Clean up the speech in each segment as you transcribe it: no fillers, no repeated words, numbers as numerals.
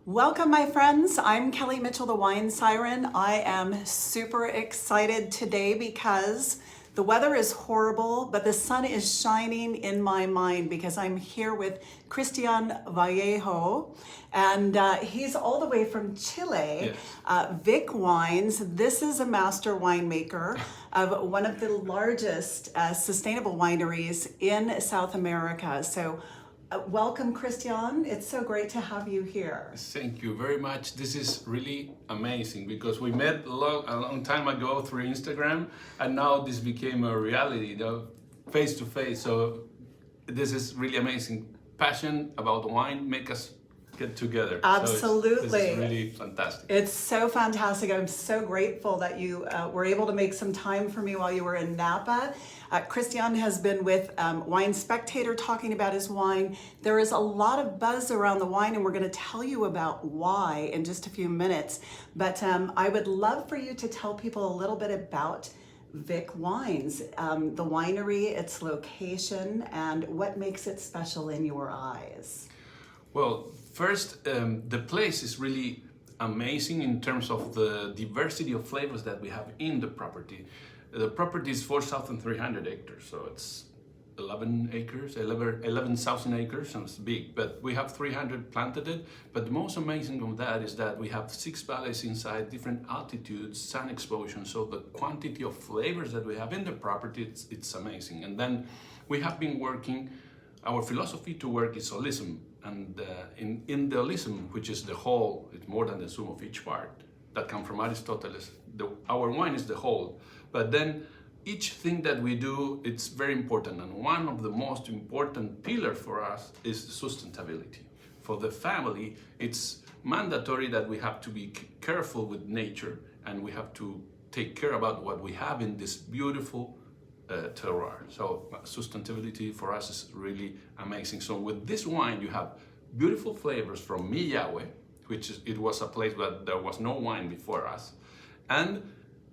Welcome, my friends. I'm Kelly Mitchell, the Wine Siren. I am super excited today because the weather is horrible, but the sun is shining in my mind because I'm here with Cristian Vallejo, and he's all the way from Chile. Yes. Vik Wines. This is a master winemaker of one of the largest sustainable wineries in South America. So welcome, Cristian. It's so great to have you here. Thank you very much. This is really amazing because we met a long time ago through Instagram, and now this became a reality, face to face. So this is really amazing. Passion about wine make us get together. Absolutely. So this is really fantastic. It's so fantastic. I'm so grateful that you were able to make some time for me while you were in Napa. Cristian has been with Wine Spectator talking about his wine. There is a lot of buzz around the wine, and we're going to tell you about why in just a few minutes. But I would love for you to tell people a little bit about Vik Wines, the winery, its location, and what makes it special in your eyes. Well, first, the place is really amazing in terms of the diversity of flavors that we have in the property. The property is 4,300 acres, so it's 11,000 acres, and it's big, but we have 300 planted it. But the most amazing of that is that we have 6 valleys inside, different altitudes, sun exposure, so the quantity of flavors that we have in the property, it's amazing. And then we have been working, our philosophy to work is holism, and in the holism, which is the whole, it's more than the sum of each part, that comes from Aristotle. Our wine is the whole, but then each thing that we do, it's very important, and one of the most important pillars for us is sustainability. For the family, it's mandatory that we have to be careful with nature, and we have to take care about what we have in this beautiful terroir. So sustainability for us is really amazing. So with this wine, you have beautiful flavors from Millahue, it was a place where there was no wine before us, and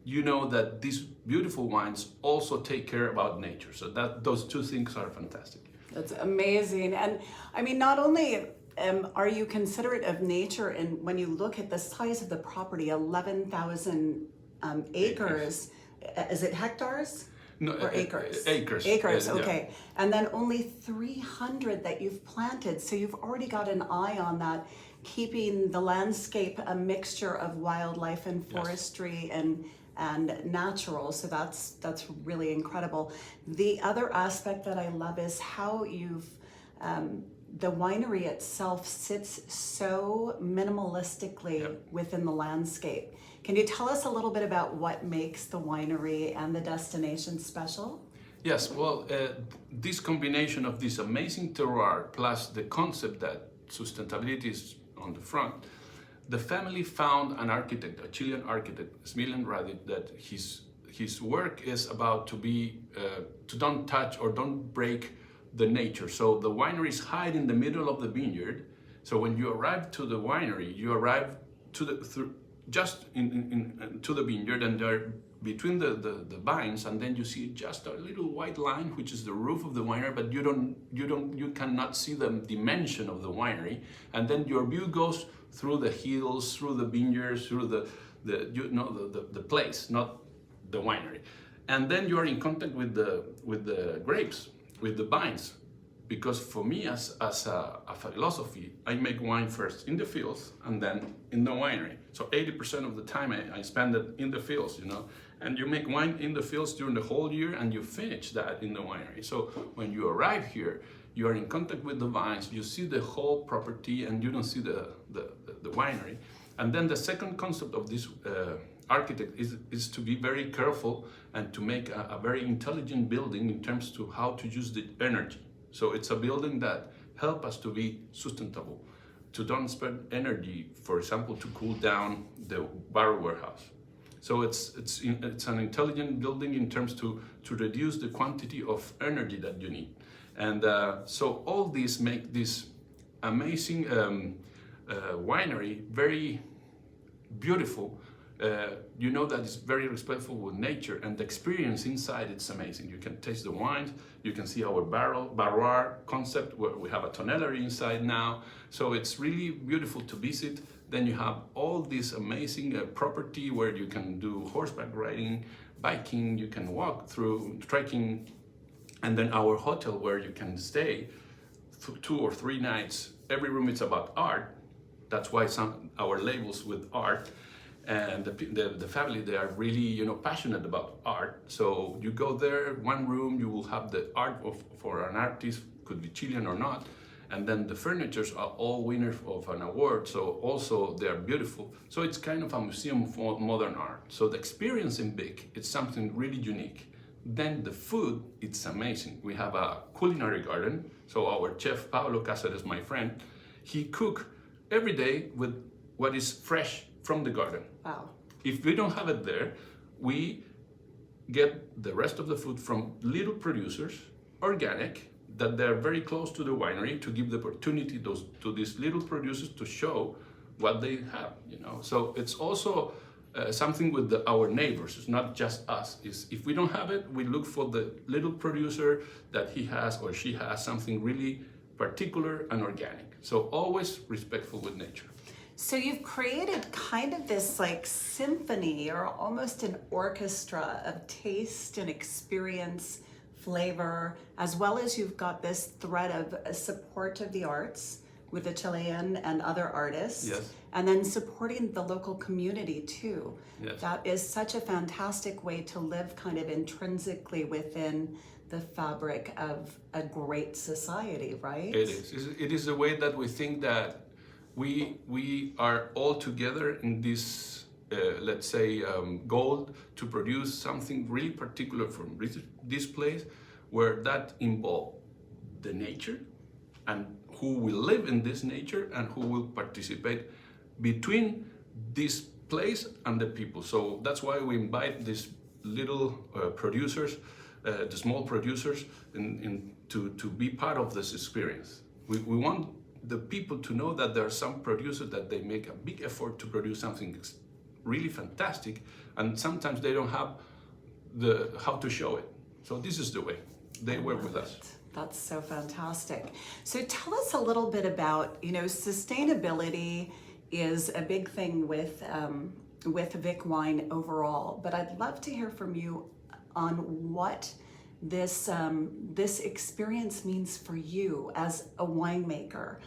you know that these beautiful wines also take care about nature. So that those two things are fantastic. That's amazing. And I mean, not only are you considerate of nature, and when you look at the size of the property, 11,000 acres. Is it hectares? No, or acres? Acres. Acres, okay. Yeah. And then only 300 that you've planted. So you've already got an eye on that, keeping the landscape a mixture of wildlife and forestry and natural. So that's really incredible. The other aspect that I love is how you've the winery itself sits so minimalistically within the landscape. Can you tell us a little bit about what makes the winery and the destination special? Yes, well, this combination of this amazing terroir plus the concept that sustainability is on the front, the family found an architect, a Chilean architect, Smiljan Radic, that his work is about to be to don't touch or don't break the nature. So the winery is hide in the middle of the vineyard. So when you arrive to the winery, you arrive to the to the vineyard, and they're between the vines, and then you see just a little white line, which is the roof of the winery, but you cannot see the dimension of the winery. And then your view goes through the hills, through the vineyards, through the place, not the winery. And then you are in contact with the grapes, with the vines, because for me as a philosophy, I make wine first in the fields and then in the winery. So 80% of the time I spend it in the fields, and you make wine in the fields during the whole year, and you finish that in the winery. So when you arrive here, you are in contact with the vines, you see the whole property, and you don't see the winery. And then the second concept of this architect is to be very careful and to make a very intelligent building in terms to how to use the energy. So it's a building that helps us to be sustainable, to don't spend energy, for example, to cool down the barrel warehouse. So it's an intelligent building in terms to reduce the quantity of energy that you need. And so all these make this amazing winery very beautiful you know that it's very respectful with nature, and the experience inside, it's amazing. You can taste the wines, you can see our barroir concept where we have a tonnellery inside now. So it's really beautiful to visit. Then you have all this amazing property where you can do horseback riding, biking, you can walk through, trekking, and then our hotel where you can stay 2 or 3 nights. Every room is about art. That's why our labels with art, and the family, they are really passionate about art. So you go there, one room, you will have the art for an artist, could be Chilean or not, and then the furnitures are all winners of an award. So also they are beautiful. So it's kind of a museum for modern art. So the experience in Vik, it's something really unique. Then the food, it's amazing. We have a culinary garden. So our chef, Pablo Cáceres, my friend, he cooks every day with what is fresh from the garden. Wow. If we don't have it there, we get the rest of the food from little producers, organic, that they're very close to the winery, to give the opportunity to these little producers to show what they have, So it's also something with our neighbors. It's not just us. If we don't have it, we look for the little producer that he has or she has something really particular and organic. So always respectful with nature. So you've created kind of this like symphony or almost an orchestra of taste and experience, flavor, as well as you've got this thread of support of the arts with the Chilean and other artists. Yes. And then supporting the local community too. Yes. That is such a fantastic way to live kind of intrinsically within the fabric of a great society, right? It is. It is the way that we think that we are all together in this, let's say, goal to produce something really particular from this place, where that involves the nature and who will live in this nature and who will participate between this place and the people. So that's why we invite these little producers, the small producers, to be part of this experience. We want the people to know that there are some producers that they make a big effort to produce something really fantastic, and sometimes they don't have how to show it. So this is the way they work with us. That's so fantastic. So tell us a little bit about, sustainability is a big thing with Vik Wine overall, but I'd love to hear from you on what this experience means for you as a winemaker.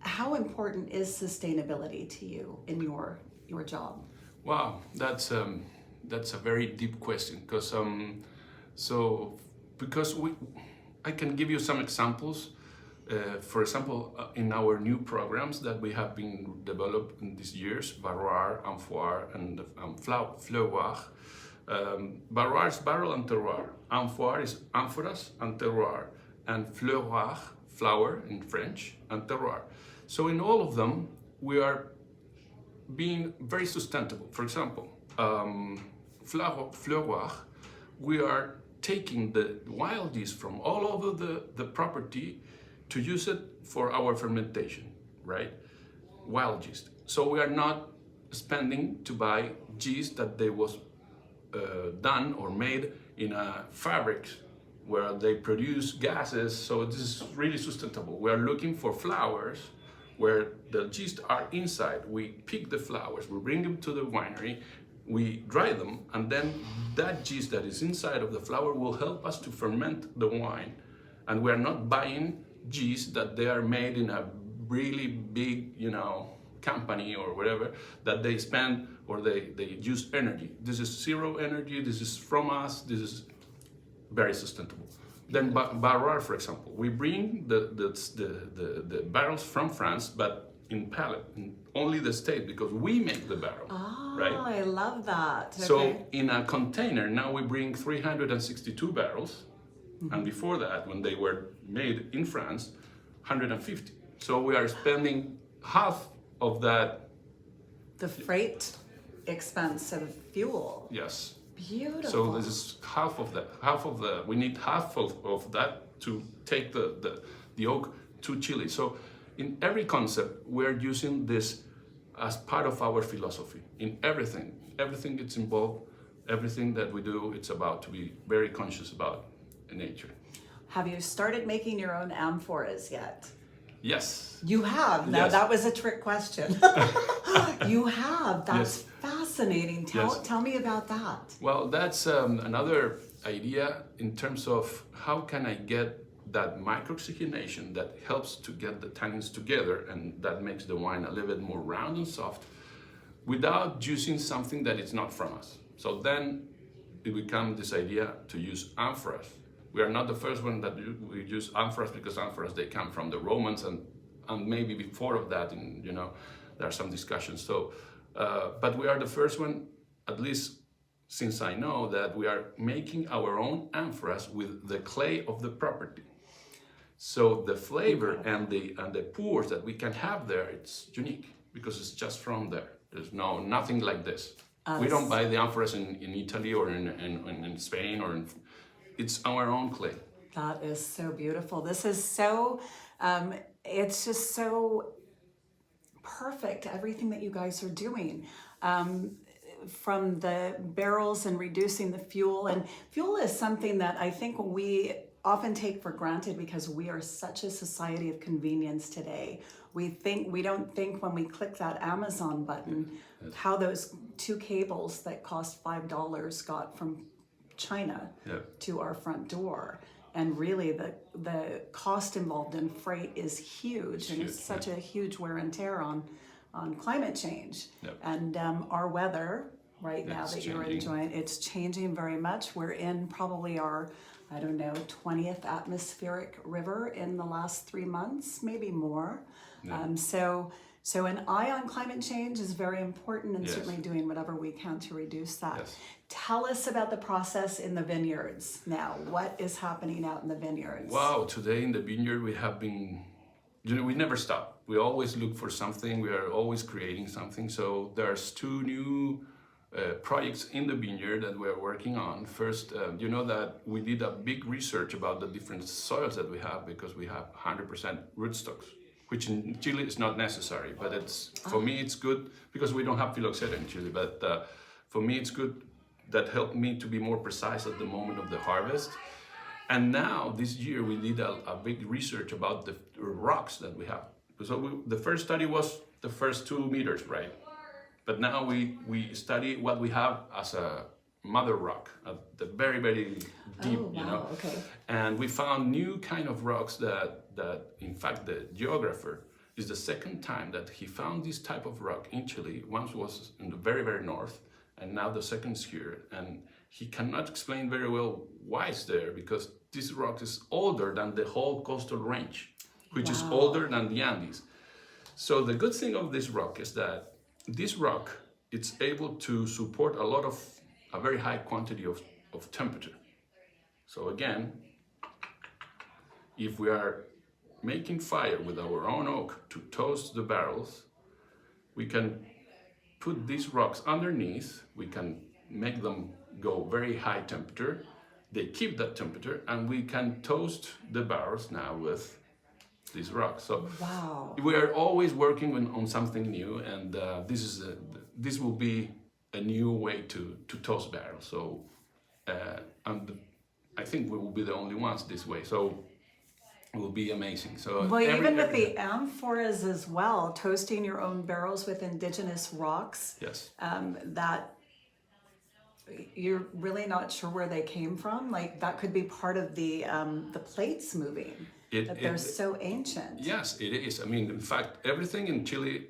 How important is sustainability to you in your job? Wow, that's a very deep question, because I can give you some examples. For example, in our new programs that we have been developed in these years, Barroir, Amphora, and Fleuroir. Barroir is barrel and terroir. Amphora is amphoras and terroir. And Fleuroir, flower in French, and terroir. So in all of them, we are being very sustainable. For example, Fleuroir, we are taking the wild yeast from all over the property to use it for our fermentation, right? Wild yeast. So we are not spending to buy yeast that they was done or made in a fabric where they produce gases. So this is really sustainable. We are looking for flowers where the yeast are inside. We pick the flowers, we bring them to the winery, we dry them, and then that yeast that is inside of the flower will help us to ferment the wine. And we are not buying yeast that they are made in a really big, company or whatever, that they spend or they use energy. This is zero energy, this is from us, this is very sustainable. Then Barroir, for example, we bring the barrels from France, but in pallet, in only the state, because we make the barrel, right? Oh, I love that. Okay. So in a container, now we bring 362 barrels, and before that, when they were made in France, 150. So we are spending half of that. The freight expense of fuel. Yes. Beautiful. So this is half of that. We need half of that to take the oak to Chile. So in every concept, we're using this as part of our philosophy in everything. Everything that's involved, everything that we do, it's about to be very conscious about nature. Have you started making your own amphoras yet? Yes. You have. Now Yes. that was a trick question. You have. That's Yes. fascinating. Tell me about that. Well, that's another idea in terms of how can I get that microoxygenation that helps to get the tannins together and that makes the wine a little bit more round and soft without using something that is not from us. So then it becomes this idea to use amphoras. We are not the first one that we use amphoras because amphoras, they come from the Romans and maybe before of that, and there are some discussions. So, but we are the first one, at least since I know, that we are making our own amphoras with the clay of the property. So the flavor and the pours that we can have there, it's unique because it's just from there. There's nothing like this. We don't buy the amphoras in Italy or in Spain it's our own clay. That is so beautiful. This is so, it's just so perfect, everything that you guys are doing. From the barrels and reducing the fuel. And fuel is something that I think we often take for granted because we are such a society of convenience today. We don't think when we click that Amazon button how those 2 cables that cost $5 got from China to our front door. And really the cost involved in freight is huge, and it's such a huge wear and tear on climate change. And our weather right now that you're enjoying, it's changing very much. We're in probably our 20th atmospheric river in the last 3 months, maybe more. So an eye on climate change is very important, and certainly doing whatever we can to reduce that. Tell us about the process in the vineyards now. What is happening out in the vineyards? Wow, today in the vineyard we have been, we never stop. We always look for something. We are always creating something. So there's 2 new projects in the vineyard that we're working on. First, that we did a big research about the different soils that we have because we have 100% rootstocks, which in Chile is not necessary, but for me it's good because we don't have phylloxera in Chile, but for me it's good. That helped me to be more precise at the moment of the harvest. And now this year we did a big research about the rocks that we have. So the first study was the first 2 meters, right? But now we study what we have as a mother rock at the very, very deep, Okay. And we found new kind of rocks that in fact the geographer is the second time that he found this type of rock in Chile. Once was in the very, very north, and now the second is here. And he cannot explain very well why it's there, because this rock is older than the whole coastal range, which is older than the Andes. So the good thing of this rock is that this rock, it's able to support a very high quantity of temperature. So again, if we are making fire with our own oak to toast the barrels, we can put these rocks underneath, we can make them go very high temperature, they keep that temperature, and we can toast the barrels now with these rocks. So we are always working on something new, and this will be a new way to toast barrels. So and I think we will be the only ones this way. So it will be amazing. So even with the amphoras as well, toasting your own barrels with indigenous rocks. Yes. That you're really not sure where they came from. Like that could be part of the plates moving. They're so ancient. Yes, it is. I mean, in fact, everything in Chile,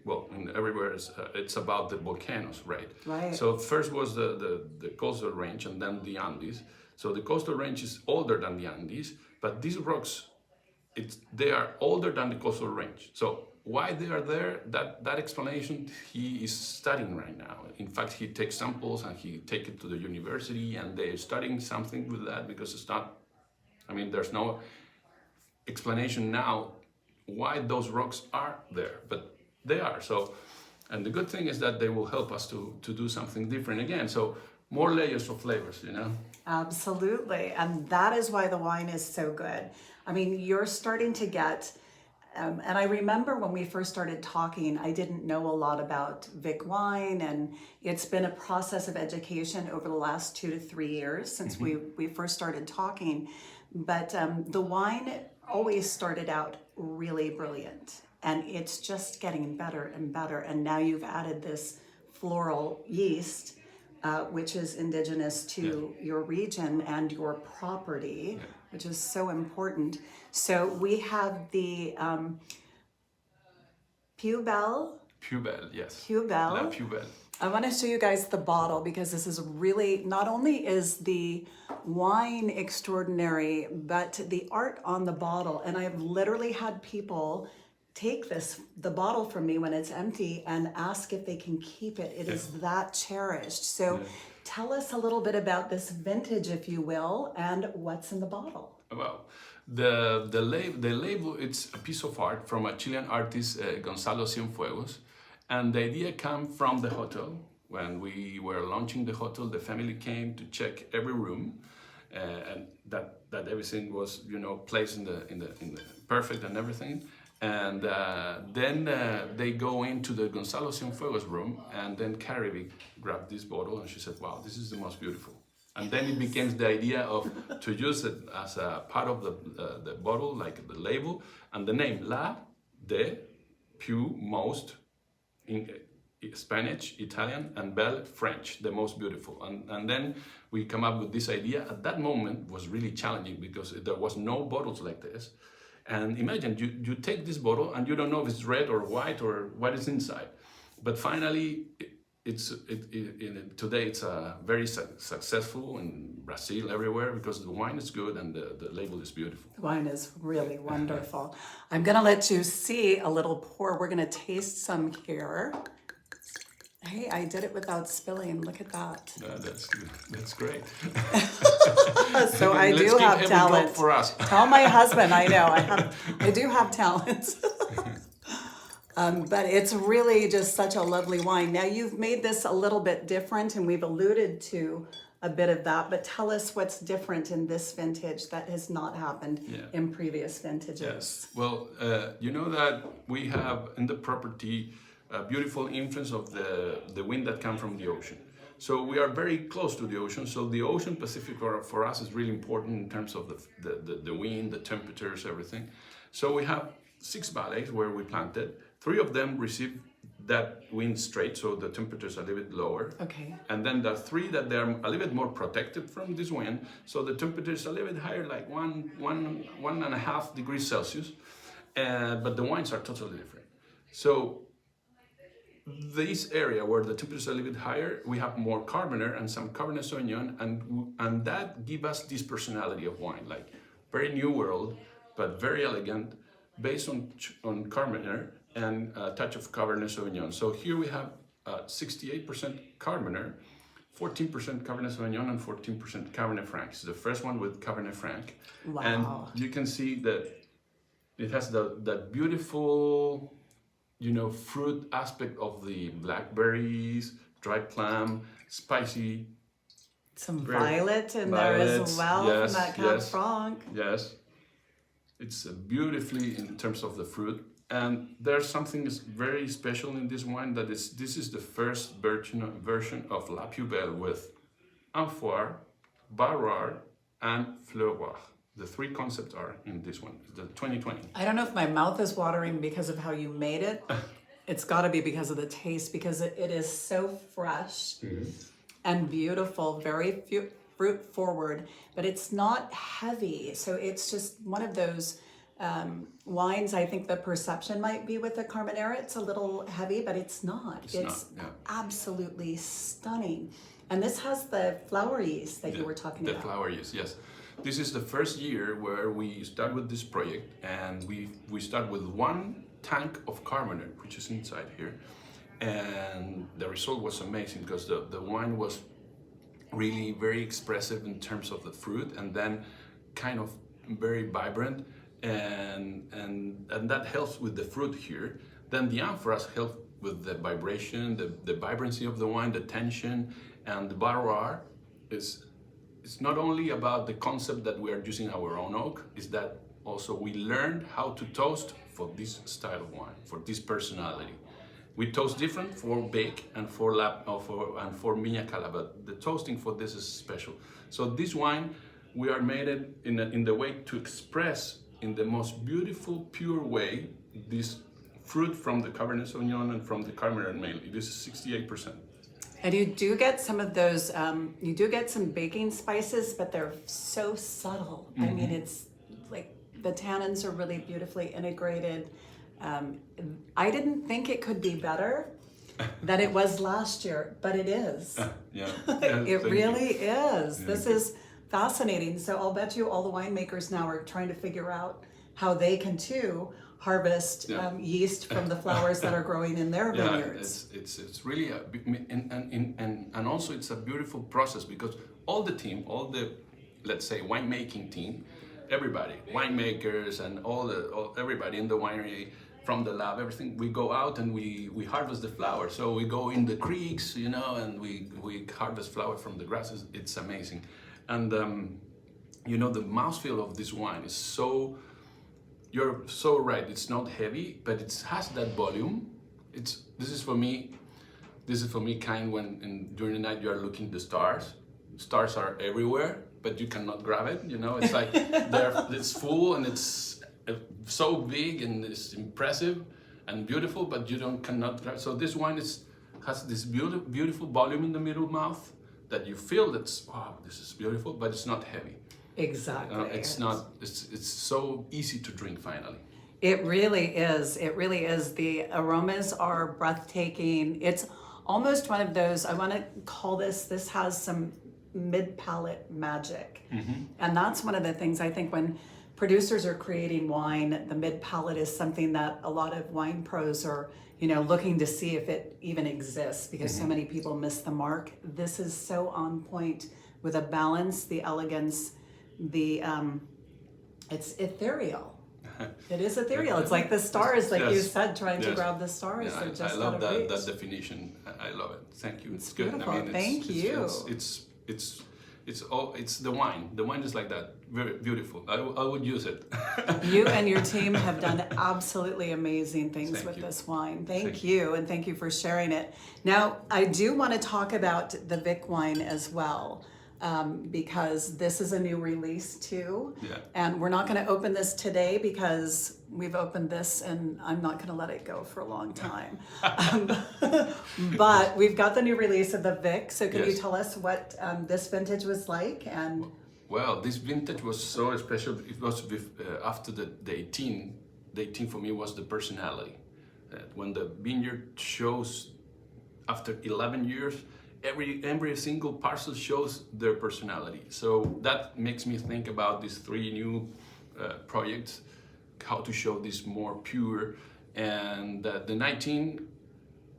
everywhere is it's about the volcanoes, right? Right. So first was the coastal range, and then the Andes. So the coastal range is older than the Andes, but these rocks, they are older than the coastal range. So why they are there, that explanation he is studying right now. In fact, he takes samples and he take it to the university, and they're studying something with that, because it's not, there's no explanation now why those rocks are there, but they are. So, and the good thing is that they will help us to do something different again. So more layers of flavors, Absolutely. And that is why the wine is so good. You're starting to get And I remember when we first started talking, I didn't know a lot about Vik Wine, and it's been a process of education over the last 2 to 3 years since we first started talking. But the wine always started out really brilliant, and it's just getting better and better. And now you've added this floral yeast, which is indigenous to your region and your property, which is so important. So we have the Piu Belle. Piu Belle, yes. Piu Belle. La Piu Belle. I want to show you guys the bottle because this is really, not only is the wine extraordinary, but the art on the bottle. And I've literally had people take the bottle from me when it's empty and ask if they can keep it. It is that cherished. So tell us a little bit about this vintage, if you will, and what's in the bottle. Well, the label, it's a piece of art from a Chilean artist, Gonzalo Cienfuegos. And the idea came from the hotel. When we were launching the hotel, the family came to check every room, and that everything was, placed in the perfect and everything. And then they go into the Gonzalo Cienfuegos room, and then Carrie grabbed this bottle and she said, "Wow, this is the most beautiful." And then it became the idea to use it as a part of the bottle, like the label, and the name La de Piu, most in Spanish, Italian, and Belle, French, the most beautiful. And then we come up with this idea. At that moment was really challenging because there was no bottles like this. And imagine you take this bottle and you don't know if it's red or white or what is inside. But finally, today it's very successful in Brazil, everywhere, because the wine is good and the label is beautiful. The wine is really wonderful. I'm going to let you see a little pour. We're going to taste some here. Hey, I did it without spilling. Look at that. That's great. So I do have talent. For us. Tell my husband. I know I do have talent. But it's really just such a lovely wine. Now you've made this a little bit different, and we've alluded to a bit of that. But tell us what's different in this vintage that has not happened in previous vintages. Yes. Well, you know that we have in the property a beautiful influence of the wind that comes from the ocean. So we are very close to the ocean. So the ocean Pacific for us is really important in terms of the wind, the temperatures, everything. So we have 6 valleys where we planted. 3 of them receive that wind straight, so the temperatures are a little bit lower. Okay. And then there are 3 that they're a little bit more protected from this wind, so the temperatures are a little bit higher, like 1.5 degrees Celsius. But the wines are totally different. So this area where the temperatures are a little bit higher, we have more Carmener and some Cabernet Sauvignon, and that gives us this personality of wine, like very new world, but very elegant, based on Carmener and a touch of Cabernet Sauvignon. So here we have 68% Carmener, 14% Cabernet Sauvignon, and 14% Cabernet Franc. It's the first one with Cabernet Franc. Wow. And you can see that it has that beautiful, fruit aspect of the blackberries, dry plum, spicy. Some violet in there as well, yes, from that Cab Franc. Yes. It's beautifully in terms of the fruit. And there's something very special in this wine, this is the first version of La Piu Belle with Amphora, Terroir, and Fleuroir. The 3 concepts are in this one, the 2020. I don't know if my mouth is watering because of how you made it. It's got to be because of the taste, because it is so fresh and beautiful, very fruit forward, but it's not heavy. So it's just one of those wines. I think the perception might be with the Carmenere, it's a little heavy, but it's not. It's absolutely stunning. And this has the flower yeast that you were talking about. The flower yeast, yes. This is the first year where we start with this project, and we start with 1 tank of Carmener, which is inside here. And the result was amazing because the wine was really very expressive in terms of the fruit, and then kind of very vibrant, and that helps with the fruit here. Then the amphoras help with the vibration, the vibrancy of the wine, the tension, and the Terroir it's not only about the concept that we are using our own oak, is that also we learned how to toast for this style of wine, for this personality. We toast different for Vik and for Miña Cala, but the toasting for this is special. So this wine, we are made it in the way to express in the most beautiful, pure way this fruit from the Cabernet Sauvignon and from the Cabernet Merlot. This is 68%. And you do get some of those, you do get some baking spices, but they're so subtle. I mean, it's like the tannins are really beautifully integrated. I didn't think it could be better than it was last year, but it is. It really is. Yeah, this is fascinating. So I'll bet you all the winemakers now are trying to figure out how they can too harvest yeast from the flowers that are growing in their vineyards. It's really and also it's a beautiful process because all the team, all the, let's say, winemaking team, everybody, winemakers and everybody in the winery, from the lab, everything, we go out and we harvest the flowers. So we go in the creeks, you know, and we harvest flower from the grasses. It's amazing. And you know, the mouthfeel of this wine is so, you're so right, it's not heavy, but it has that volume. This is for me kind when during the night you are looking at the stars. Stars are everywhere, but you cannot grab it, you know. It's like it's full and it's so big and it's impressive and beautiful, but you cannot grab. So this wine has this beautiful volume in the middle mouth that you feel that's, wow, this is beautiful, but it's not heavy. Exactly. It's so easy to drink finally. It really is. It really is. The aromas are breathtaking. It's almost one of those, I want to call this has some mid-palate magic. And that's one of the things I think when producers are creating wine, the mid-palate is something that a lot of wine pros are, you know, looking to see if it even exists because so many people miss the mark. This is so on point with a balance, the elegance, it's ethereal. It is ethereal. It's like the stars, like you said, trying to grab the stars. Yeah, They're just I love that definition. I love it. Thank you. It's good. Beautiful. I mean, Thank you. It's the wine. The wine is like that. Very beautiful. I would use it. You and your team have done absolutely amazing things with this wine. Thank you, and thank you for sharing it. Now, I do want to talk about the Vik wine as well, because this is a new release too. Yeah. And we're not going to open this today because we've opened this and I'm not going to let it go for a long time. But we've got the new release of the Vik. So can you tell us what this vintage was like? And well, this vintage was so special. It was after the 18. The 18 for me was the personality. When the vineyard shows after 11 years, every single parcel shows their personality. So that makes me think about these 3 new projects, how to show this more pure. And the 19,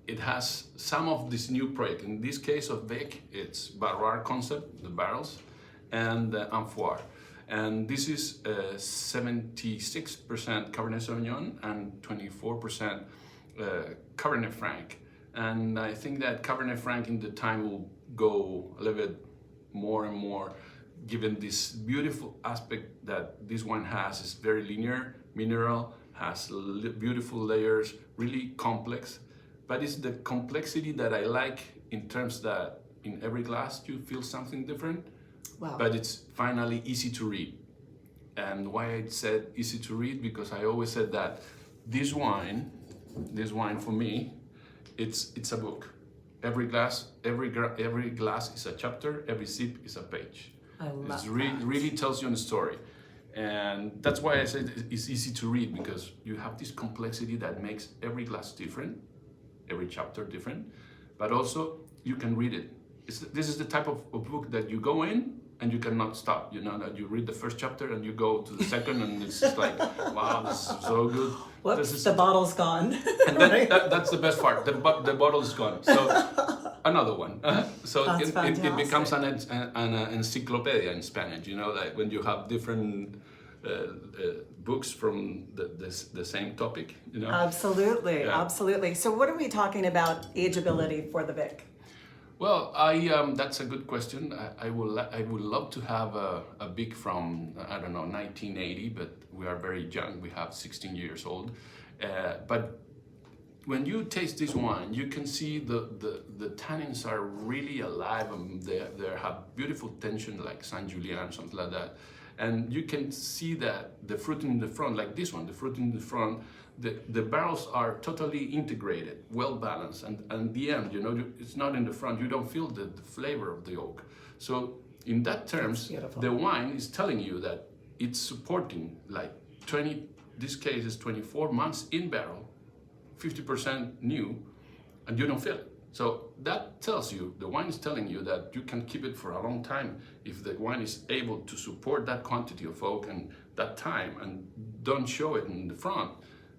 it has some of this new project. In this case of Vik, it's Terroir concept, the barrels, and the Amphora. And this is 76% Cabernet Sauvignon and 24% Cabernet Franc. And I think that Cabernet Franc in the time will go a little bit more and more, given this beautiful aspect that this wine has. It's very linear, mineral, has beautiful layers, really complex. But it's the complexity that I like in terms that in every glass you feel something different. Wow. But it's finally easy to read. And why I said easy to read, because I always said that this wine for me, it's a book. Every glass is a chapter, every sip is a page. I love that. Really tells you a story. And that's why I said it's easy to read, because you have this complexity that makes every glass different, every chapter different, but also you can read it. This is the type of book that you go in and you cannot stop. You know, that you read the first chapter and you go to the second and it's just like, wow, this is so good. Whoops, the bottle's gone. And then, that's the best part, the bottle is gone. So another one. So it becomes an encyclopedia in Spanish, you know, like when you have different books from the same topic, you know. Absolutely. So what are we talking about ageability for the Vik? Well, that's a good question. I would love to have a Vik from, I don't know, 1980, but we are very young. We have 16 years old. But when you taste this wine, you can see the tannins are really alive, and they have beautiful tension like Saint Julien, something like that. And you can see that the fruit in the front, like this one, the fruit in the front, the barrels are totally integrated, well balanced, and the end, it's not in the front. You don't feel the flavor of the oak. So in that terms, the wine is telling you that it's supporting like 20. This case is 24 months in barrel, 50% new, and you don't feel it. So that tells you, the wine is telling you that you can keep it for a long time if the wine is able to support that quantity of oak and that time and don't show it in the front.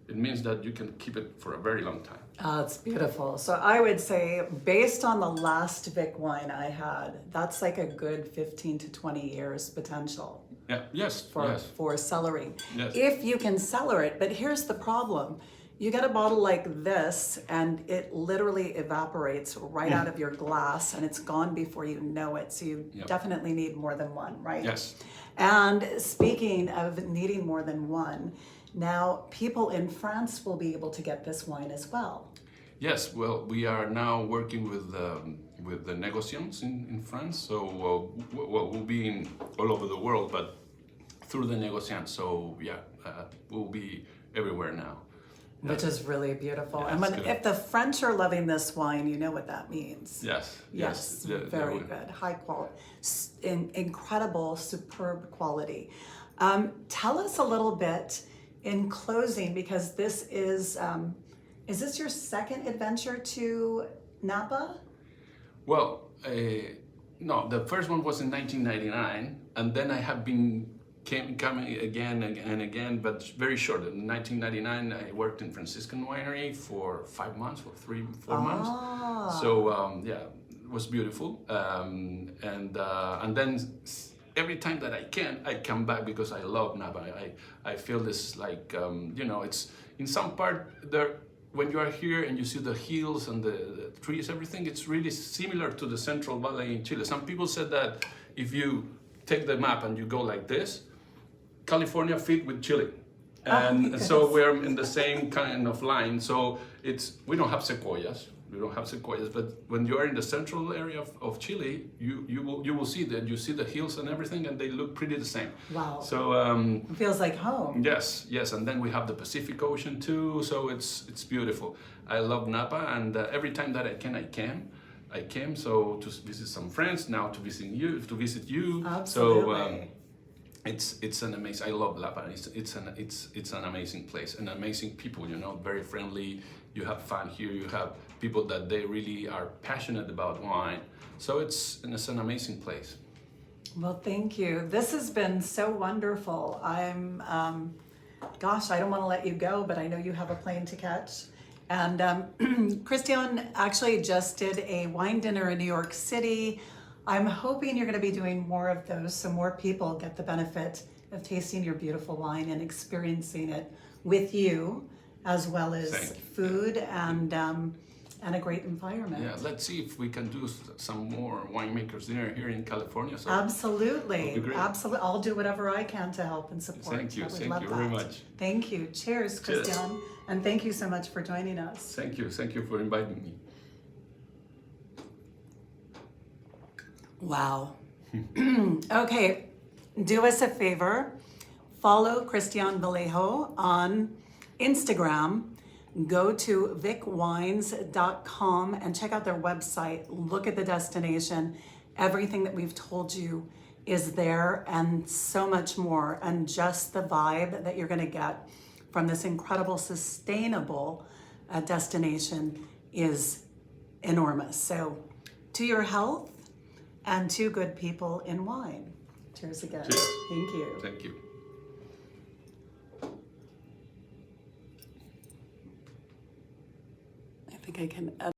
It means that you can keep it for a very long time. Oh, it's beautiful. So I would say, based on the last Vik wine I had, that's like a good 15 to 20 years potential. Yeah, yes, for cellaring. Yes. If you can cellar it, but here's the problem. You get a bottle like this and it literally evaporates right out of your glass and it's gone before you know it. So you definitely need more than one, right? Yes. And speaking of needing more than one, now people in France will be able to get this wine as well. Yes, well, we are now working with the negociants in France. So we'll be all over the world, but through the negociants. So we'll be everywhere now. Which is really beautiful. Yeah, and if the French are loving this wine, you know what that means. Yes. Very good. High quality, incredible, superb quality. Tell us a little bit in closing, because this is this your second adventure to Napa? Well, no, the first one was in 1999, and then I have been coming again and again, but very short. In 1999, I worked in Franciscan Winery for 5 months, for 4 months. So it was beautiful. And then every time that I can, I come back because I love Napa. I feel this like it's in some part there. When you are here and you see the hills and the trees, everything, it's really similar to the Central Valley in Chile. Some people said that if you take the map and you go like this, California fit with Chile. And so we're in the same kind of line. So we don't have sequoias. But when you are in the central area of Chile, you will see that. You see the hills and everything, and they look pretty the same. Wow. So it feels like home. Yes, and then we have the Pacific Ocean too. So it's beautiful. I love Napa, and every time that I came. So to visit some friends, now to visit you. Absolutely. So it's an amazing. I love Napa. It's an amazing place, and amazing people. Very friendly. You have fun here. You have people that they really are passionate about wine. So it's an amazing place. Well, thank you. This has been so wonderful. I'm, I don't want to let you go, but I know you have a plane to catch. And Cristian actually just did a wine dinner in New York City. I'm hoping you're going to be doing more of those so more people get the benefit of tasting your beautiful wine and experiencing it with you, as well as food and a great environment. Yeah, let's see if we can do some more winemakers dinner here in California. So absolutely. I'll do whatever I can to help and support. Thank you very much. Thank you. Cheers, Cristian. And thank you so much for joining us. Thank you for inviting me. Wow. Okay, do us a favor. Follow Cristian Vallejo on Instagram. Go to vikwines.com and check out their website. Look at the destination. Everything that we've told you is there and so much more. And just the vibe that you're going to get from this incredible, sustainable destination is enormous. So to your health and to good people in wine. Cheers again. Cheers. Thank you. Thank you. I think I can edit